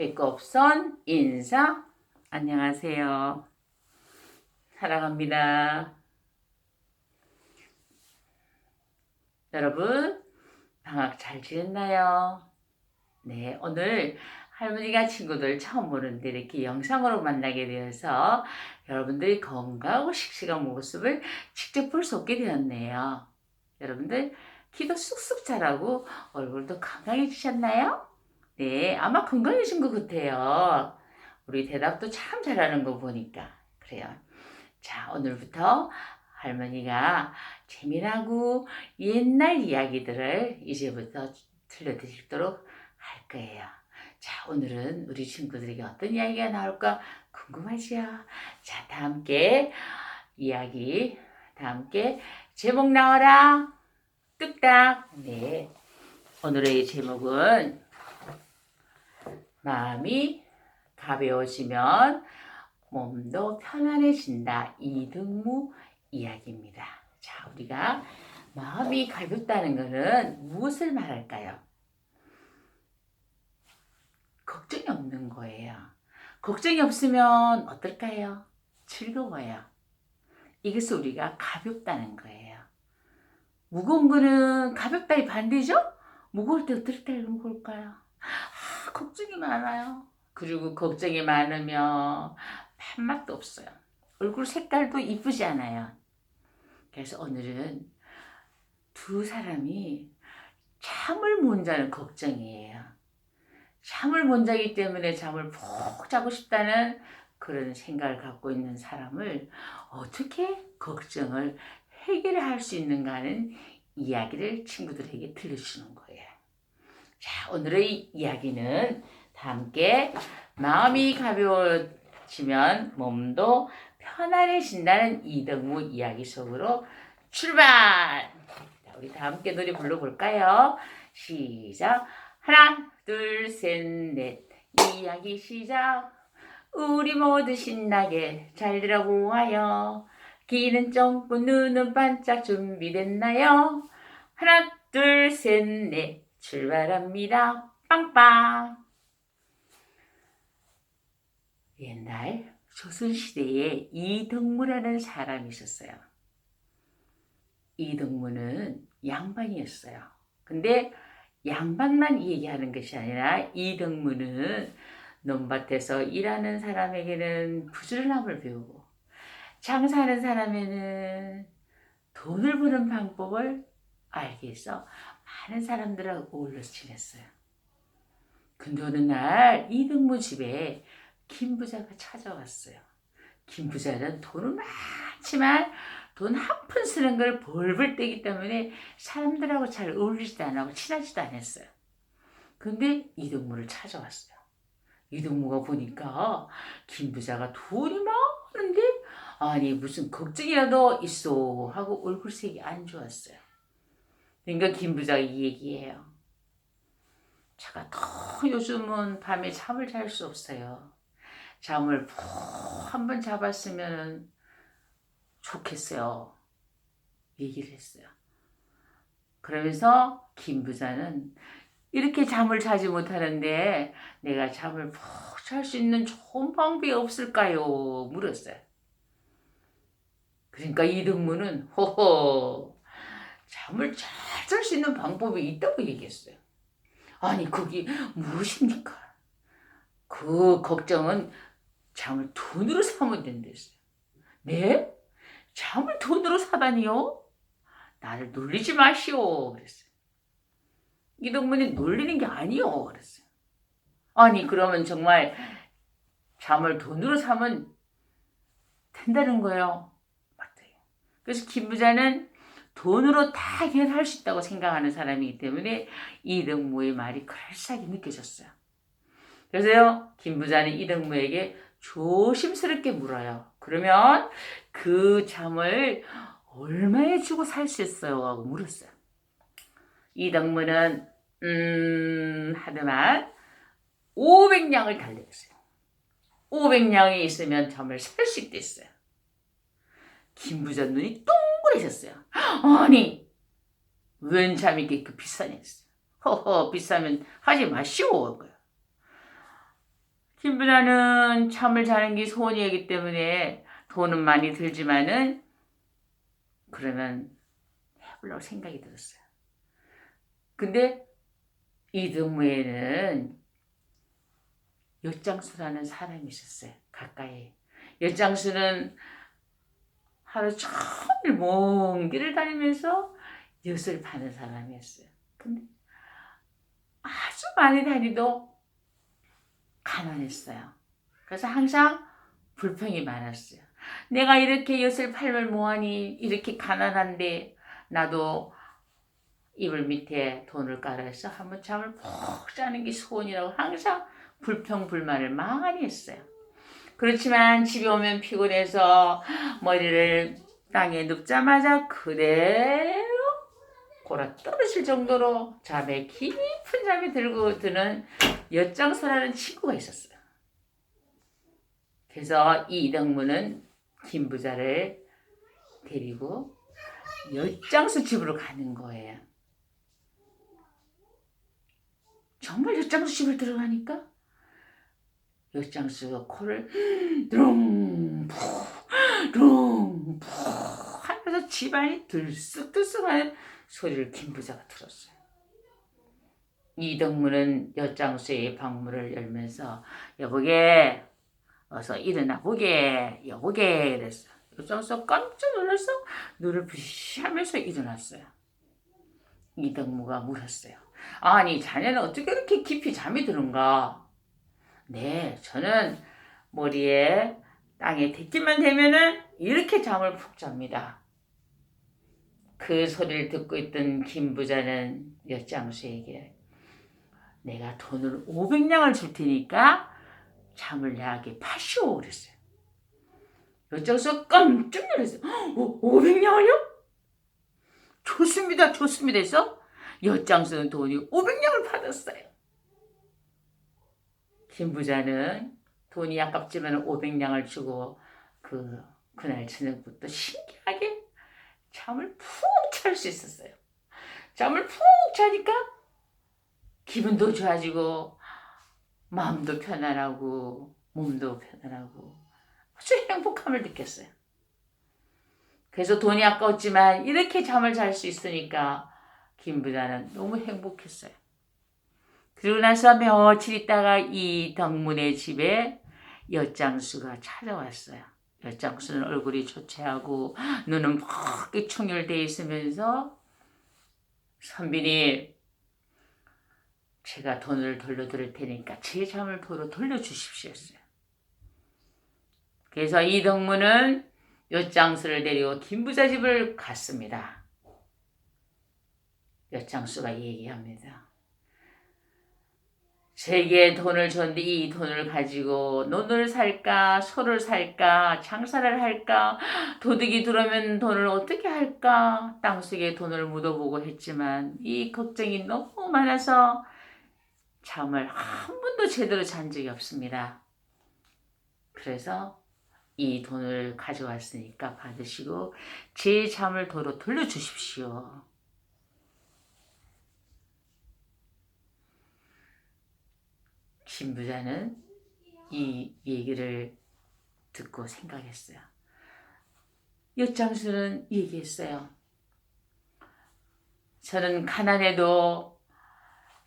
배꼽선 인사. 안녕하세요. 사랑합니다. 여러분, 방학 잘 지냈나요? 네, 오늘 할머니가 친구들 처음 보는데 이렇게 영상으로 만나게 되어서 여러분들이 건강하고 씩씩한 모습을 직접 볼 수 없게 되었네요. 여러분들, 키도 쑥쑥 자라고 얼굴도 건강해지셨나요? 네, 아마 건강해진 것 같아요. 우리 대답도 참 잘하는 거 보니까. 그래요. 자, 오늘부터 할머니가 재미나고 옛날 이야기들을 이제부터 들려드리도록 할 거예요. 자, 오늘은 우리 친구들에게 어떤 이야기가 나올까 궁금하지요? 자, 다 함께 제목 나와라. 뚝딱. 네. 오늘의 제목은 마음이 가벼워지면 몸도 편안해진다. 이등무 이야기입니다. 자, 우리가 마음이 가볍다는 것은 무엇을 말할까요? 걱정이 없는 거예요. 걱정이 없으면 어떨까요? 즐거워요. 이것을 우리가 가볍다는 거예요. 무거운 거는 가볍다의 반대죠? 무거울 때 어떨 때 무거울까요? 걱정이 많아요. 그리고 걱정이 많으면 밥맛도 없어요. 얼굴 색깔도 이쁘지 않아요. 그래서 오늘은 두 사람이 잠을 못 자는 걱정이에요. 잠을 못 자기 때문에 잠을 푹 자고 싶다는 그런 생각을 갖고 있는 사람을 어떻게 걱정을 해결할 수 있는가 하는 이야기를 친구들에게 들려주는 거예요. 자, 오늘의 이야기는 다 함께 마음이 가벼워지면 몸도 편안해진다는 이등무 이야기 속으로 출발! 자, 우리 다 함께 노래 불러볼까요? 시작! 하나, 둘, 셋, 넷. 이야기 시작! 우리 모두 신나게 잘 들어보아요. 귀는 쫑긋 눈은 반짝 준비됐나요? 하나, 둘, 셋, 넷. 출발합니다. 빵빵! 옛날 조선시대에 이등무라는 사람이 있었어요. 이등무는 양반이었어요. 근데 양반만 얘기하는 것이 아니라 이등무는 논밭에서 일하는 사람에게는 부지런함을 배우고 장사하는 사람에는 돈을 버는 방법을 알게 해서 많은 사람들하고 어울려서 지냈어요. 근데 어느 날 이등무 집에 김부자가 찾아왔어요. 김부자는 돈은 많지만 돈 한 푼 쓰는 걸 벌벌 떼기 때문에 사람들하고 잘 어울리지도 않고 친하지도 않았어요. 근데 이등무를 찾아왔어요. 이등무가 보니까 김부자가 돈이 많은데 아니 무슨 걱정이라도 있어 하고 얼굴색이 안 좋았어요. 그러니까 김부자가 이 얘기예요. 제가 더 요즘은 밤에 잠을 잘 수 없어요. 잠을 푹 한번 잡았으면 좋겠어요. 얘기를 했어요. 그러면서 김부자는 이렇게 잠을 자지 못하는데 내가 잠을 푹 잘 수 있는 좋은 방법이 없을까요? 물었어요. 그러니까 이등무는 호호 잠을 잘 잘 수 있는 방법이 있다고 얘기했어요. 아니 그게 무엇입니까? 그 걱정은 잠을 돈으로 사면 된댔어요. 네? 잠을 돈으로 사다니요? 나를 놀리지 마시오. 그랬어요. 이등분이 놀리는 게 아니요. 그랬어요. 아니 그러면 정말 잠을 돈으로 사면 된다는 거예요. 맞아요. 그래서 김부자는 돈으로 다 해결할 수 있다고 생각하는 사람이기 때문에 이등무의 말이 그럴싸하게 느껴졌어요. 그래서요, 김부자는 이등무에게 조심스럽게 물어요. 그러면 그 잠을 얼마에 주고 살 수 있어요? 하고 물었어요. 이등무는 하더만 500냥을 달랬어요. 500냥이 있으면 잠을 살 수 있댔어요. 김부자 눈이 동그래졌어요. 아니, 웬 잠이 이렇게 비싸냐 했어요. 허허, 비싸면 하지 마시오. 김 부자는 잠을 자는 게 소원이었기 때문에 돈은 많이 들지만은 그러면 해보려고 생각이 들었어요. 근데 이등무에는 엿장수라는 사람이 있었어요. 가까이. 엿장수는 하루 종일 먼 길을 다니면서 엿을 파는 사람이었어요. 근데 아주 많이 다니도 가난했어요. 그래서 항상 불평이 많았어요. 내가 이렇게 엿을 팔면 뭐하니 이렇게 가난한데 나도 이불 밑에 돈을 깔아서 한번 잠을 푹 자는 게 소원이라고 항상 불평불만을 많이 했어요. 그렇지만 집에 오면 피곤해서 머리를 땅에 눕자마자 그대로 골아 떨어질 정도로 잠에 깊은 잠이 들고 드는 엿장수라는 친구가 있었어요. 그래서 이 이덕무는 김부자를 데리고 엿장수 집으로 가는 거예요. 정말 엿장수 집을 들어가니까 엿장수가 코를 드릉 푸 하면서 집안이 들썩들썩하는 소리를 김부자가 들었어요. 이덕무는 엿장수의 방문을 열면서 여보게 어서 일어나 보게 여보게 이랬어. 엿장수가 깜짝 놀라서 눈을 부시 하면서 일어났어요. 이덕무가 물었어요. 아니 자네는 어떻게 이렇게 깊이 잠이 드는가? 네, 저는 머리에 땅에 댔기만 되면은 이렇게 잠을 푹 잡니다. 그 소리를 듣고 있던 김부자는 엿장수에게 내가 돈을 500냥을 줄 테니까 잠을 나게 파시오 그랬어요. 엿장수가 깜짝 놀랐어요. 500냥을요? 좋습니다. 좋습니다 해서 엿장수는 돈이 500냥을 받았어요. 김부자는 돈이 아깝지만 500냥을 주고 그날 저녁부터 신기하게 잠을 푹 잘 수 있었어요. 잠을 푹 자니까 기분도 좋아지고 마음도 편안하고 몸도 편안하고 아주 행복함을 느꼈어요. 그래서 돈이 아까웠지만 이렇게 잠을 잘 수 있으니까 김부자는 너무 행복했어요. 그리고 나서 며칠 있다가 이 덕문의 집에 엿장수가 찾아왔어요. 엿장수는 얼굴이 초췌하고 눈은 퍽게 충혈되어 있으면서 선비님 제가 돈을 돌려드릴 테니까 제 잠을 도로 돌려주십시오 했어요. 그래서 이 덕문은 엿장수를 데리고 김부자 집을 갔습니다. 엿장수가 얘기합니다. 제게 돈을 줬는데 이 돈을 가지고 논을 살까 소를 살까 장사를 할까 도둑이 들어오면 돈을 어떻게 할까 땅속에 돈을 묻어보고 했지만 이 걱정이 너무 많아서 잠을 한 번도 제대로 잔 적이 없습니다. 그래서 이 돈을 가져왔으니까 받으시고 제 잠을 도로 돌려주십시오. 김부자는 이 얘기를 듣고 생각했어요. 엿장수는 얘기했어요. 저는 가난해도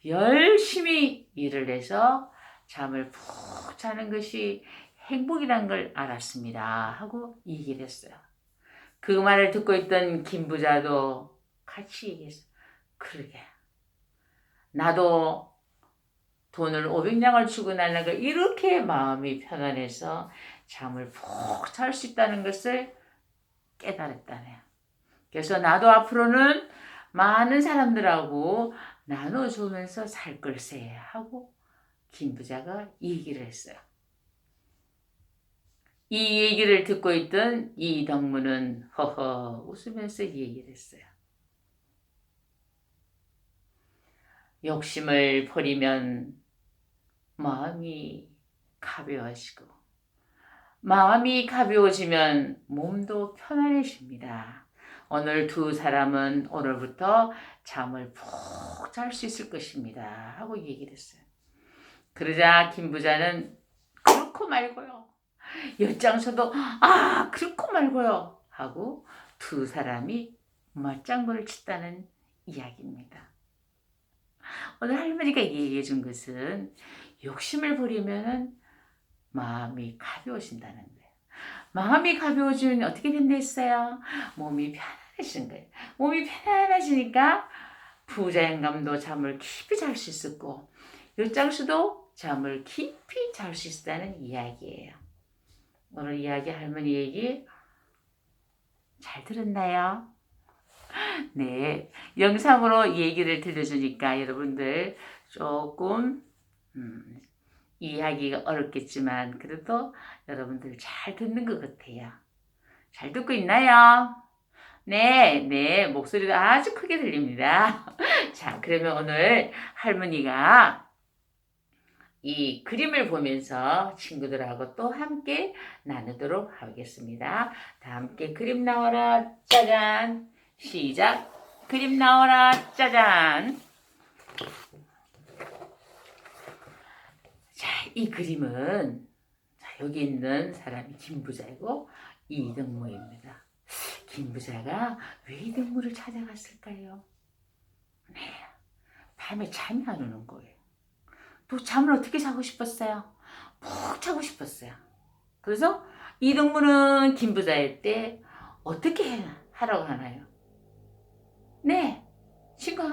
열심히 일을 해서 잠을 푹 자는 것이 행복이란 걸 알았습니다. 하고 얘기를 했어요. 그 말을 듣고 있던 김부자도 같이 얘기했어요. 그러게. 나도 돈을 500냥을 주고 나는 걸 이렇게 마음이 편안해서 잠을 푹 잘 수 있다는 것을 깨달았다네요. 그래서 나도 앞으로는 많은 사람들하고 나눠주면서 살 걸세 하고 김부자가 얘기를 했어요. 이 얘기를 듣고 있던 이덕무는 허허 웃으면서 얘기를 했어요. 욕심을 버리면 마음이 가벼워지고 마음이 가벼워지면 몸도 편안해집니다. 오늘 두 사람은 오늘부터 잠을 푹 잘 수 있을 것입니다. 하고 얘기를 했어요. 그러자 김부자는 말고요. 엿장수도 아 그렇고 말고요 하고 두 사람이 맞장구를 쳤다는 이야기입니다. 오늘 할머니가 얘기해 준 것은 욕심을 부리면 마음이 가벼워진다는 거예요. 마음이 가벼워지면 어떻게 된다 했어요? 몸이 편안해지는 거예요. 몸이 편안해지니까 부자연감도 잠을 깊이 잘 수 있었고 엿장수도 잠을 깊이 잘 수 있다는 이야기예요. 오늘 이야기 할머니 얘기 잘 들었나요? 네, 영상으로 얘기를 들려주니까 여러분들 조금 이해하기가 어렵겠지만 그래도 여러분들 잘 듣는 것 같아요. 잘 듣고 있나요? 네, 네, 목소리도 아주 크게 들립니다. 자, 그러면 오늘 할머니가 이 그림을 보면서 친구들하고 또 함께 나누도록 하겠습니다. 다 함께 그림 나와라 짜잔 시작. 그림 나와라 짜잔. 자, 이 그림은 자, 여기 있는 사람이 김부자이고 이등모입니다. 김부자가 왜 이등모를 찾아갔을까요? 네, 밤에 잠이 안 오는 거예요. 또 잠을 어떻게 자고 싶었어요? 푹 자고 싶었어요. 그래서 이등모는 김부자일 때 어떻게 하라고 하나요? 네, 친구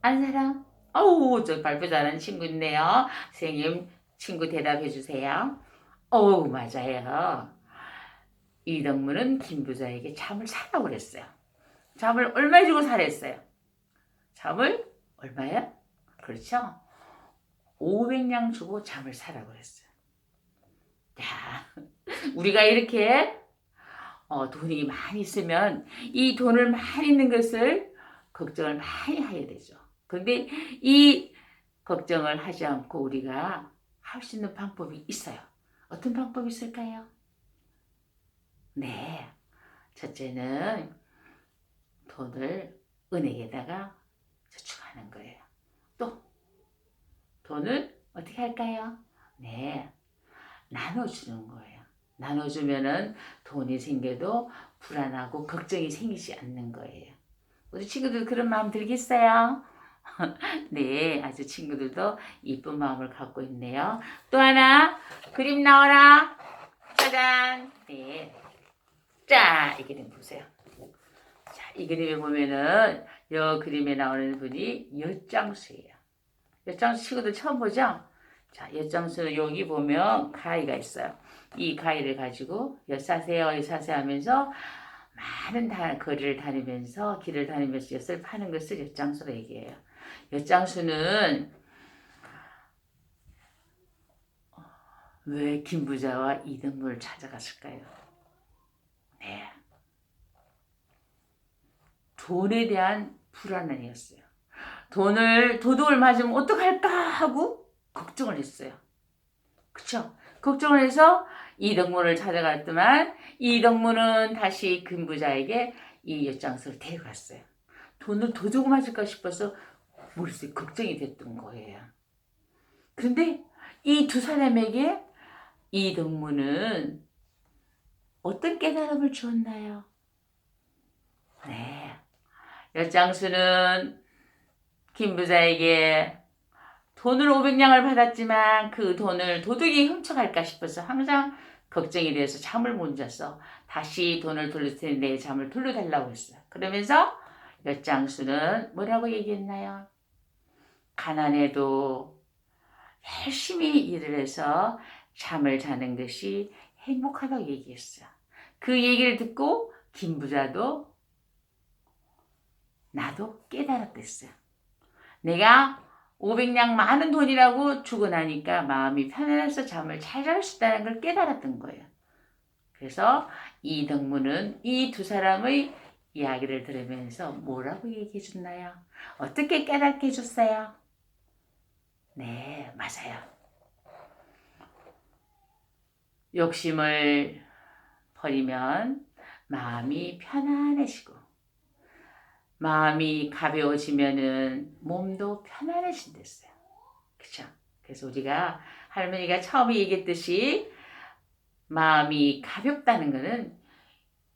아는 사람? 어우, 저 발표 잘하는 친구 있네요. 선생님, 친구 대답해 주세요. 어우, 맞아요. 이등모는 김부자에게 잠을 사라고 그랬어요. 잠을 얼마 주고 사랬어요? 잠을 얼마야? 그렇죠? 500냥 주고 잠을 사라고 했어요. 야, 우리가 이렇게 돈이 많이 있으면 이 돈을 많이 있는 것을 걱정을 많이 해야 되죠. 그런데 이 걱정을 하지 않고 우리가 할 수 있는 방법이 있어요. 어떤 방법이 있을까요? 네, 첫째는 돈을 은행에다가 저축하는 거예요. 또 돈을 어떻게 할까요? 네, 나눠주는 거예요. 나눠주면은 돈이 생겨도 불안하고 걱정이 생기지 않는 거예요. 우리 친구들 그런 마음 들겠어요? 네, 아주 친구들도 이쁜 마음을 갖고 있네요. 또 하나, 그림 나와라. 짜잔. 네. 자, 이 그림 보세요. 자, 이 그림에 보면은, 이 그림에 나오는 분이 엿장수예요. 엿장수 친구들 처음 보죠? 자, 엿장수는 여기 보면 가위가 있어요. 이 가위를 가지고 엿사세요, 엿사세요 하면서 많은 거리를 다니면서 길을 다니면서 엿을 파는 것을 엿장수로 얘기해요. 엿장수는 왜 김부자와 이등모를 찾아갔을까요? 네, 돈에 대한 불안함이었어요. 도둑을 맞으면 어떡할까 하고 걱정을 했어요. 그쵸? 걱정을 해서 이등모를 찾아갔더만 이등모는 다시 김부자에게 이 엿장수를 데려갔어요. 돈을 더 주고 맞을까 싶어서 머릿속에 걱정이 됐던 거예요. 그런데 이 두 사람에게 이등모는 어떤 깨달음을 주었나요? 네, 엿장수는 김부자에게 돈을 500냥을 받았지만 그 돈을 도둑이 훔쳐갈까 싶어서 항상 걱정이 돼서 잠을 못 잤어. 다시 돈을 돌릴 테니 내 잠을 돌려달라고 했어요. 그러면서 엿장수는 뭐라고 얘기했나요? 가난해도 열심히 일을 해서 잠을 자는 것이 행복하다고 얘기했어요. 그 얘기를 듣고 김부자도 나도 깨달았댔어요. 내가 500냥 많은 돈이라고 주고 나니까 마음이 편안해서 잠을 잘 잘 수 있다는 걸 깨달았던 거예요. 그래서 이등모는 이 두 사람의 이야기를 들으면서 뭐라고 얘기해 줬나요? 어떻게 깨닫게 해줬어요? 네, 맞아요. 욕심을 버리면 마음이 편안해지고 마음이 가벼워지면은 몸도 편안해진댔어요. 그쵸? 그래서 우리가 할머니가 처음에 얘기했듯이 마음이 가볍다는 것은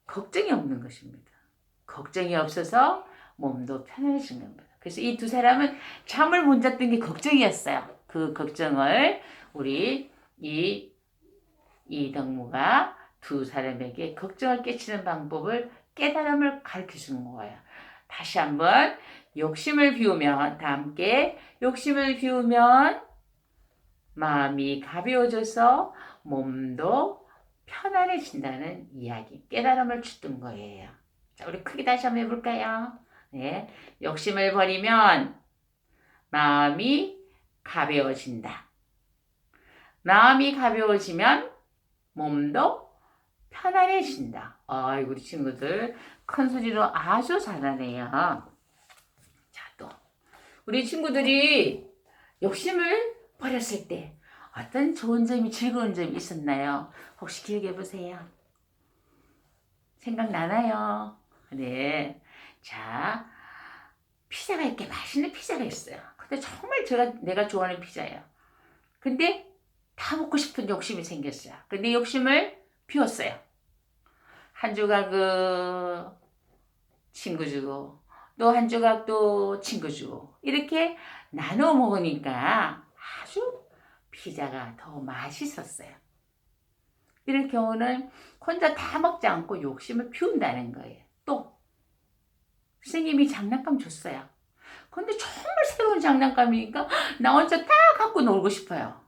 걱정이 없는 것입니다. 걱정이 없어서 몸도 편안해지는 겁니다. 그래서 이 두 사람은 잠을 못 잤던 게 걱정이었어요. 그 걱정을 우리 이덕무가 두 사람에게 걱정을 깨치는 방법을 깨달음을 가르쳐 주는 거예요. 다시 한번 욕심을 비우면 다 함께 욕심을 비우면 마음이 가벼워져서 몸도 편안해진다는 이야기, 깨달음을 주던 거예요. 자, 우리 크게 다시 한번 해볼까요? 네, 욕심을 버리면 마음이 가벼워진다. 마음이 가벼워지면 몸도 편안해진다. 우리 친구들 큰 소리로 아주 잘하네요. 자, 또 우리 친구들이 욕심을 버렸을 때 어떤 좋은 점이, 즐거운 점이 있었나요? 혹시 기억해 보세요. 생각나나요? 네. 자, 피자가 이렇게 맛있는 피자가 있어요. 근데 정말 내가 좋아하는 피자예요. 근데 다 먹고 싶은 욕심이 생겼어요. 근데 욕심을 비웠어요. 한 조각 친구 주고 또 한 조각 또 친구 주고 이렇게 나눠 먹으니까 아주 피자가 더 맛있었어요. 이럴 경우는 혼자 다 먹지 않고 욕심을 피운다는 거예요. 또 선생님이 장난감 줬어요. 근데 정말 새로운 장난감이니까 나 혼자 다 갖고 놀고 싶어요.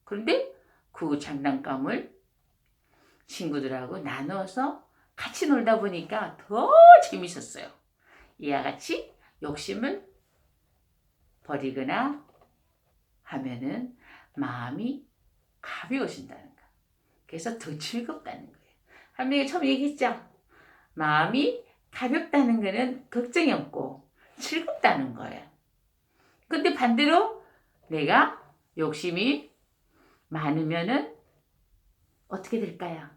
그런데 그 장난감을 친구들하고 나눠서 같이 놀다 보니까 더 재밌었어요. 이와 같이 욕심을 버리거나 하면은 마음이 가벼워진다는 거. 그래서 더 즐겁다는 거예요. 할머니가 처음 얘기했죠. 마음이 가볍다는 거는 걱정이 없고 즐겁다는 거예요. 근데 반대로 내가 욕심이 많으면은 어떻게 될까요?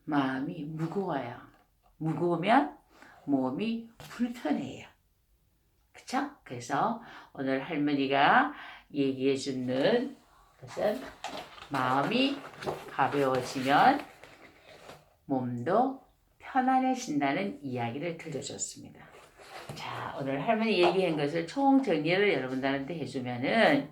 마음이 무거워요. 무거우면 몸이 불편해요. 그쵸? 그래서 오늘 할머니가 얘기해 주는 것은 마음이 가벼워지면 몸도 편안해진다는 이야기를 들려줬습니다. 자, 오늘 할머니 얘기한 것을 총 정리를 여러분들한테 해주면은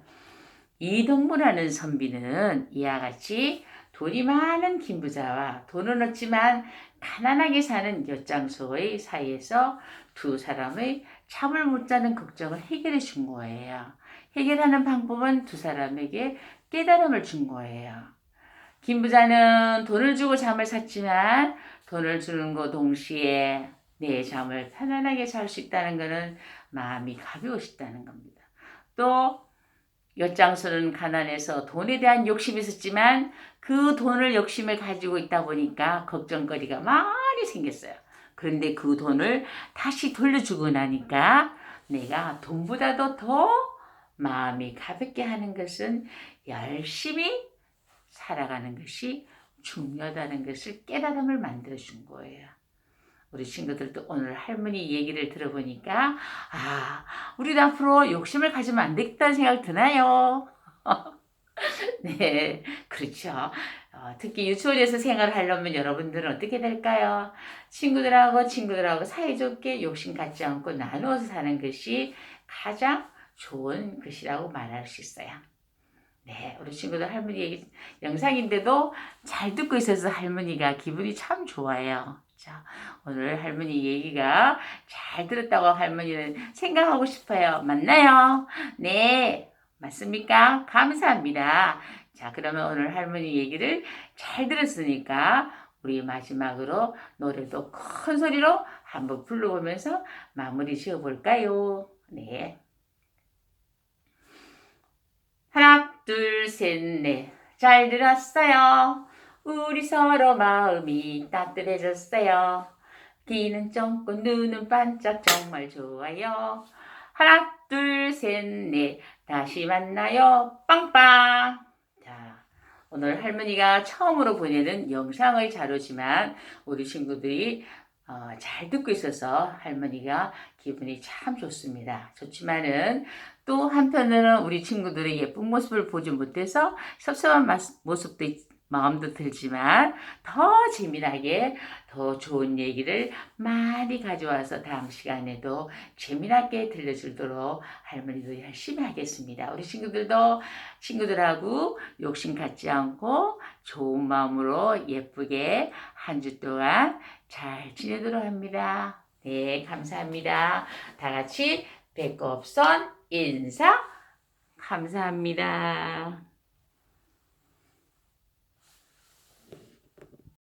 이덕무라는 선비는 이와 같이 돈이 많은 김부자와 돈은 없지만 가난하게 사는 엿장소의 사이에서 두 사람의 잠을 못 자는 걱정을 해결해 준 거예요. 해결하는 방법은 두 사람에게 깨달음을 준 거예요. 김부자는 돈을 주고 잠을 샀지만 돈을 주는 것 동시에 내 잠을 편안하게 잘 수 있다는 것은 마음이 가벼우시다는 겁니다. 또 엿장수는 가난해서 돈에 대한 욕심이 있었지만 그 돈을 욕심을 가지고 있다 보니까 걱정거리가 많이 생겼어요. 그런데 그 돈을 다시 돌려주고 나니까 내가 돈보다도 더 마음이 가볍게 하는 것은 열심히 살아가는 것이 중요하다는 것을 깨달음을 만들어준 거예요. 우리 친구들도 오늘 할머니 얘기를 들어보니까 우리도 앞으로 욕심을 가지면 안 되겠다는 생각 드나요? 네, 그렇죠. 특히 유치원에서 생활을 하려면 여러분들은 어떻게 될까요? 친구들하고 사이좋게 욕심 갖지 않고 나누어서 사는 것이 가장 좋은 것이라고 말할 수 있어요. 네, 우리 친구들 할머니 얘기 영상인데도 잘 듣고 있어서 할머니가 기분이 참 좋아요. 자, 오늘 할머니 얘기가 잘 들었다고 할머니는 생각하고 싶어요. 맞나요? 네, 맞습니까? 감사합니다. 자, 그러면 오늘 할머니 얘기를 잘 들었으니까 우리 마지막으로 노래도 큰 소리로 한번 불러보면서 마무리 지어볼까요? 네. 하나, 둘, 셋, 넷. 잘 들었어요. 우리 서로 마음이 따뜻해졌어요. 귀는 쫑긋, 눈은 반짝 정말 좋아요. 하나, 둘, 셋, 넷. 다시 만나요. 빵빵. 자, 오늘 할머니가 처음으로 보내는 영상의 자료지만 우리 친구들이 잘 듣고 있어서 할머니가 기분이 참 좋습니다. 좋지만은 또 한편으로는 우리 친구들의 예쁜 모습을 보지 못해서 섭섭한 모습도 마음도 들지만 더 재미나게 더 좋은 얘기를 많이 가져와서 다음 시간에도 재미나게 들려주도록 할머니도 열심히 하겠습니다. 우리 친구들도 친구들하고 욕심 갖지 않고 좋은 마음으로 예쁘게 한 주 동안 잘 지내도록 합니다. 네, 감사합니다. 다 같이 배꼽선 인사 감사합니다.